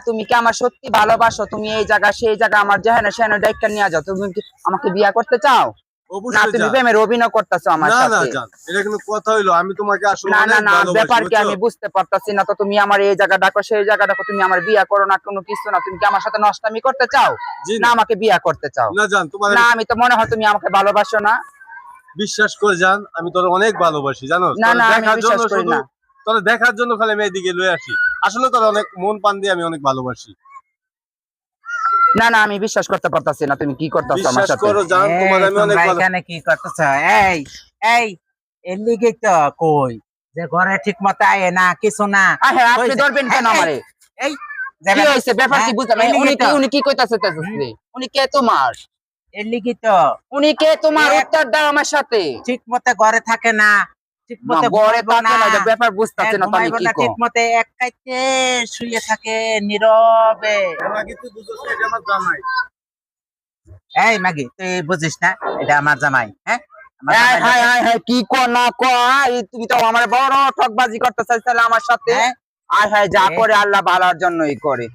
তুমি কি আমার সত্যি ভালোবাসো? তুমি এই জায়গা সেই জায়গা আমার যেখানে সেখানে ডাইক্কা নিয়ে যাও। তুমি কি আমাকে বিয়ে করতে চাও? না অবশ্যই তুমি জান। প্রেমের অভিনয় করতেছো আমার না না সাথে। জান, এটা কিন্তু কথা হইলো, আমি তোমাকে আসলে না না অনেক না, ভালোবাসি, ব্যাপার কি বুঝছো? আমি বুঝতে পারতাছি না। তো তুমি আমার এই জায়গা ডাকো সেই জায়গা ডাকো, তুমি আমার বিয়ে করো না কোনো কিছু না। তুমি কি আমার সাথে নষ্টামি করতে চাও? জি না না। আমাকে বিয়ে করতে চাও? না জান, তোমার না আমি তো মনে হয় তুমি আমাকে ভালোবাসো না। বিশ্বাস করে জান, আমি তোর অনেক ভালোবাসি, জানো? না তোর না আমি দেখার জন্য বিশ্বাস করি শুধু, না। তোর দেখার জন্য খালি আমি এদিকে লয়ে আসি। আসলে তোর অনেক মন প্রাণ দিয়ে আমি অনেক ভালোবাসি। না না আমি বিশ্বাস করতে পারতাছি না তুমি কি করতেছো আমার বিশ্বাস সাথে। করো জান, তোমার আমি অনেক তোমরা ভালো। এখানে কি করতেছ? এই এই এর লিগে তো কই যে ঘরে ঠিক মতো আয় না, কিছু না। হ্যাঁ আপনি কই যে- ধরবেন কেন এই, আমারে? এই কি যাবেন না? হয়েছে ব্যাপার কি হ্যাঁ, বুঝলাম না। এর লিগে উনি কি তো, উনি কি কইতাছে? উনি কে তোমার? এর লিগে তো উনি কে তোমার? এক উত্তর দাও আমার সাথে। ঠিক মতো ঘরে থাকে না, ঠিক না মতো গড়ে ঘুমাইবো থাকে না, এটা ব্যাপার বুঝতাছি না তো আমি ঘুমাইবো কি না কো। ঠিক মতো, এক কাইতে শুয়ে থাকে নীরবে। আমাকে তুই বুঝছিস না, এটা আমার জামাই। এই মাগি, তুই বুঝিস না এটা আমার জামাই? হ্যাঁ, আমার হ্যাঁ জামাই হ্যাঁ লাগে। হ্যাঁ হ্যাঁ, কি কো না কো, তুমি তো আমার বড় ঠকবাজি করতে চাইছিলে আমার সাথে। হ্যাঁ, আর হ্যাঁ যা এ, করে আল্লাহ ভালোর জন্যই করে।